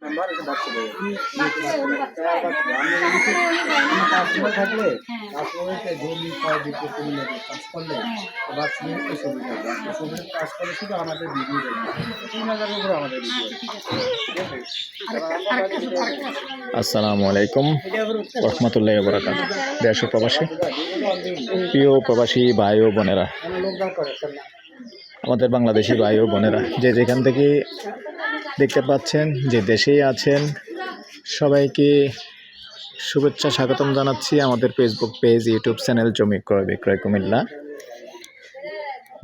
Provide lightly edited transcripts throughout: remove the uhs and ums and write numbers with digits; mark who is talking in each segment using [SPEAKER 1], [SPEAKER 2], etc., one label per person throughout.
[SPEAKER 1] Number এটা বাচ্চা দেয় কাস্টমার থাকলে কাস্টমারকে জমি পায় দিতে তুমি কাজ করলে বাচ্চাদের সুবিধা সুবিধা কাজ করে শুধু আমাদের ভিডিও দেবে 3000 উপরে আমাদের ভিডিও
[SPEAKER 2] আসসালামু আলাইকুম রহমতুল্লাহি ওয়া বারাকাতুহু। দেশ ও প্রবাসী প্রিয় প্রবাসী ভাই ও বোনেরা, আমাদের বাংলাদেশি ভাই ও বোনেরা যে যেখান থেকে দেখতে পাচ্ছেন, যে দেশেই আছেন, সবাইকে শুভেচ্ছা স্বাগতম জানাচ্ছি আমাদের ফেসবুক পেজ, ইউটিউব চ্যানেল জমি ক্রয় বিক্রয় কুমিল্লা।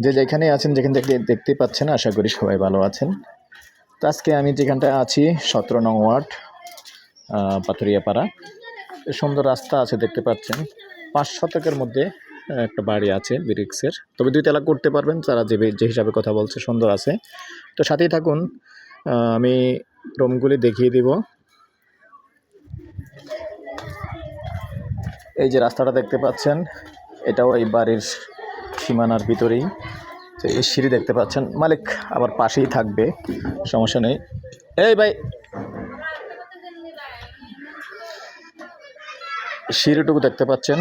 [SPEAKER 2] যে যেখানে আছেন, যেখান থেকে দেখতে পাচ্ছেন, আশা করি সবাই ভালো আছেন। তো আজকে আমি যেখানটায় আছি 17 নং ওয়ার্ড পাথরিয়াপাড়া। সুন্দর রাস্তা আছে দেখতে পাচ্ছেন, 5 শতকের মধ্যে একটা বাড়ি আছে ব্রিক্সের, তবে 2 তলা করতে পারবেন তারা যে হিসাবে কথা বলছে, সুন্দর আছে। তো সাথেই থাকুন, আমি রুমগুলি দেখিয়ে দিব। এই যে রাস্তাটা দেখতে পাচ্ছেন, এটাও এই বাড়ির সীমানার ভিতরেই। তো এই সিঁড়ি দেখতে পাচ্ছেন, মালিক আবার পাশেই থাকবে, সমস্যা নেই। এই ভাই, সিঁড়িটুকু দেখতে পাচ্ছেন,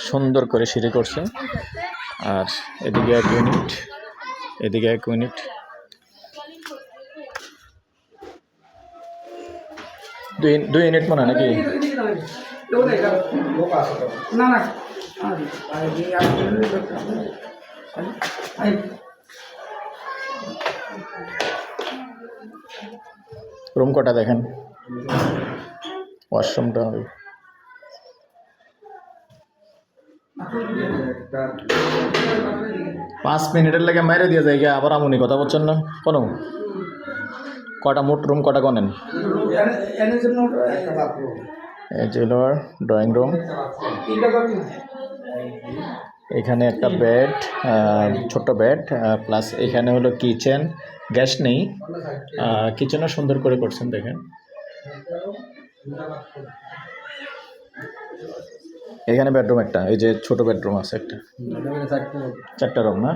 [SPEAKER 2] সুন্দর করে সিঁড়ি করছে। আর এদিকে 1 ইউনিট, এদিকে 1 ইউনিট, 2 ইউনিট মনে হয় নাকি? রুম কটা দেখেন, ওয়াশরুমটা 5 মিনিটের লেগে মেরে দিয়ে যায়, আবার আমনি কথা বলছেন না কোনো? কটা মোট রুম কটা গনেন? এই যে হলো ড্রয়িং রুম, এখানে একটা বেড, ছোট্ট বেড, প্লাস এখানে হলো কিচেন। গ্যাস নেই, কিচেনও সুন্দর করে করছেন দেখেন। এখানে বেডরুম একটা, এই যে ছোট বেডরুম আছে একটা, 4টা রুম না?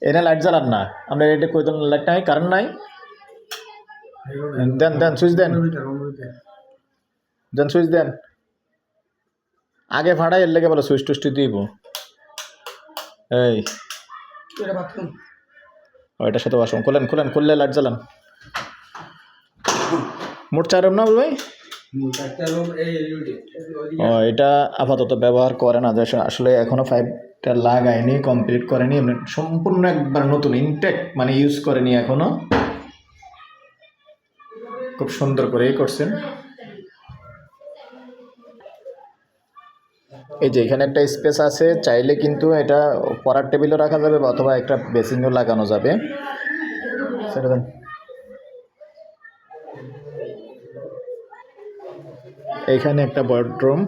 [SPEAKER 2] এখানে লাইট জ্বালান না আমরা? এটা কই দেন, লাইট নাই, কারেন্ট নাই? দেন দেন সুইচ দেন, দেন সুইচ দেন। আগে ভাড়া এর লেগে বলো সুইচ টুইচ দিব। এই এটার সাথে ওয়াশরুম খুলেন, খুললে লাইট জ্বালান। মোট 4 রুম না ভাই? ও, এটা আপাতত ব্যবহার করে না, আসলে এখনো 5টা লাগায়নি, কমপ্লিট করেনি, সম্পূর্ণ একবার নতুন ইনটেক, মানে ইউজ করেনি এখনো। খুব সুন্দর করেই করছেন। এই যে এখানে একটা স্পেস আছে, চাইলে কিন্তু এটা পড়ার টেবিলও রাখা যাবে, অথবা একটা বেসিনও লাগানো যাবে। সেটা দেন। এখানে একটা বেডরুম,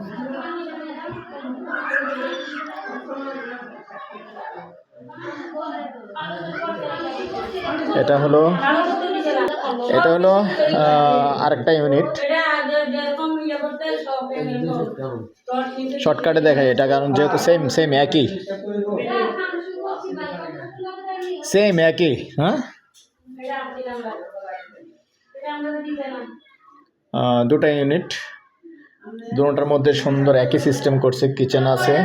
[SPEAKER 2] এটা হলো আরেকটা ইউনিট। শর্টকাটে দেখাই এটা, কারণ যেহেতু সেম একই। হ্যাঁ, 2টা ইউনিট, দুটোটার মধ্যে সুন্দর একই সিস্টেম করছে। কিচেন আছে,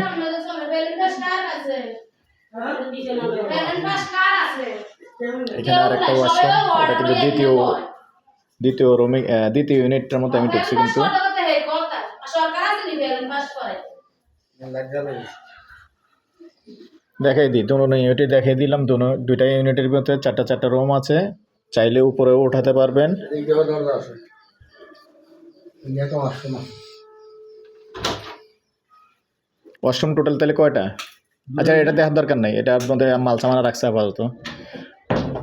[SPEAKER 2] এখানে আরেকটা ওয়াশরুম। এটা কিন্তু দ্বিতীয় রুমে, দ্বিতীয় ইউনিটটার মধ্যে আমি ঢুকছি। কিন্তু দেখাই দিই, দুটো ইউনিট দেখাই দিলাম। 2টা ইউনিটের ভিতরে 4টা রুম আছে, চাইলে উপরেও উঠাতে পারবেন। ওয়াশরুম টোটাল তাহলে কয়টা? আচ্ছা, এটা দেখার দরকার নাই, এটা আপনাদের মাল সামানা রাখছে আপাতত।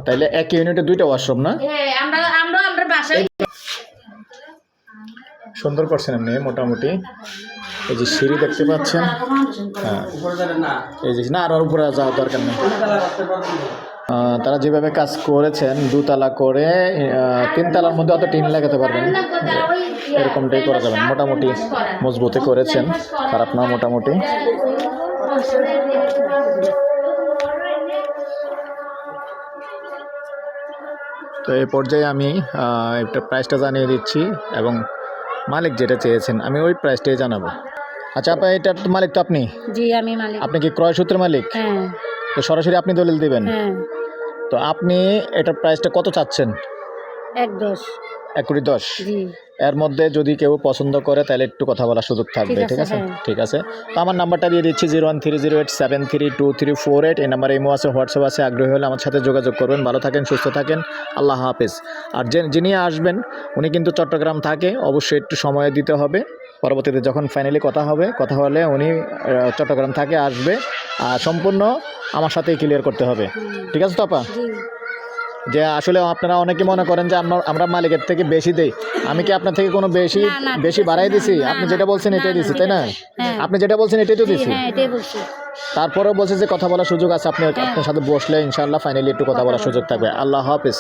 [SPEAKER 2] তাইলে 1 ইউনিটে 2টা ওয়াশরুম না? সুন্দর করছেন এমনি মোটামুটি। এই যে সিঁড়ি দেখতে পাচ্ছেন, হ্যাঁ, এই যে না, আর উপরে যাওয়ার দরকার নেই। তারা যেভাবে কাজ করেছেন, 2 তলা করে 3 তলার মধ্যে অত টিন লাগাতে পারবেন, এরকমটাই করা যাবে। মোটামুটি মজবুতি করেছেন, খারাপ না মোটামুটি। তো এই পর্যায়ে আমি একটা প্রাইসটা জানিয়ে দিচ্ছি এবং মালিক যেটা চেয়েছেন আমি ওই প্রাইসটাই জানাবো। আচ্ছা আপা, এটার তো মালিক তো আপনি?
[SPEAKER 3] জি আমি মালিক।
[SPEAKER 2] আপনি কি ক্রয় সূত্রের মালিক?
[SPEAKER 3] হ্যাঁ
[SPEAKER 2] তো সরাসরি আপনি দলিল দিবেন?
[SPEAKER 3] হ্যাঁ।
[SPEAKER 2] তো আপনি এটার প্রাইসটা কত চাচ্ছেন?
[SPEAKER 3] 1.10।
[SPEAKER 2] 1,10,00,000।
[SPEAKER 3] জি
[SPEAKER 2] এর মধ্যে যদি কেউ পছন্দ করে তাহলে একটু কথা বলার সুযোগ থাকবে,
[SPEAKER 3] ঠিক
[SPEAKER 2] ঠিক
[SPEAKER 3] আছে,
[SPEAKER 2] আছে?
[SPEAKER 3] হ্যাঁ।
[SPEAKER 2] ঠিক আছে। তো আমার নাম্বারটা দিয়ে দিচ্ছি 01308732348। এই নাম্বারে ইমো আছে, হোয়াটসঅ্যাপ আছে। আগ্রহী হলে আমার সাথে যোগাযোগ করবেন। ভালো থাকেন, সুস্থ থাকেন, আল্লাহ হাফেজ। আর যিনি আসবেন উনি কিন্তু চট্টগ্রাম থাকে, অবশ্যই একটু সময় দিতে হবে। পরবর্তীতে যখন ফাইনালি কথা হলে উনি চট্টগ্রাম থাকে, আসবে, আর সম্পূর্ণ আমার সাথেই ক্লিয়ার করতে হবে, ঠিক আছে তো আপা?
[SPEAKER 3] জি।
[SPEAKER 2] যে আসলে আপনারা অনেকে মনে করেন যে আমরা মালিকের থেকে বেশি দেই। আমি কি আপনার থেকে কোনো বেশি
[SPEAKER 3] না, না, ঠিক আছে,
[SPEAKER 2] বাড়াই দিছি?
[SPEAKER 3] না,
[SPEAKER 2] আপনি
[SPEAKER 3] না,
[SPEAKER 2] যেটা বলছেন
[SPEAKER 3] না,
[SPEAKER 2] এটাই
[SPEAKER 3] না,
[SPEAKER 2] দিছি,
[SPEAKER 3] ঠিক
[SPEAKER 2] তাই না?
[SPEAKER 3] আছে, হ্যাঁ।
[SPEAKER 2] আপনি যেটা বলছেন এটাই তো
[SPEAKER 3] জি,
[SPEAKER 2] দিছি।
[SPEAKER 3] হ্যাঁ এটাই বলছি।
[SPEAKER 2] তারপরেও বলছে যে কথা বলার সুযোগ আছে, আপনার সাথে বসলে ইনশাআল্লাহ ফাইনালি একটু কথা বলার সুযোগ থাকবে। আল্লাহ হাফেজ।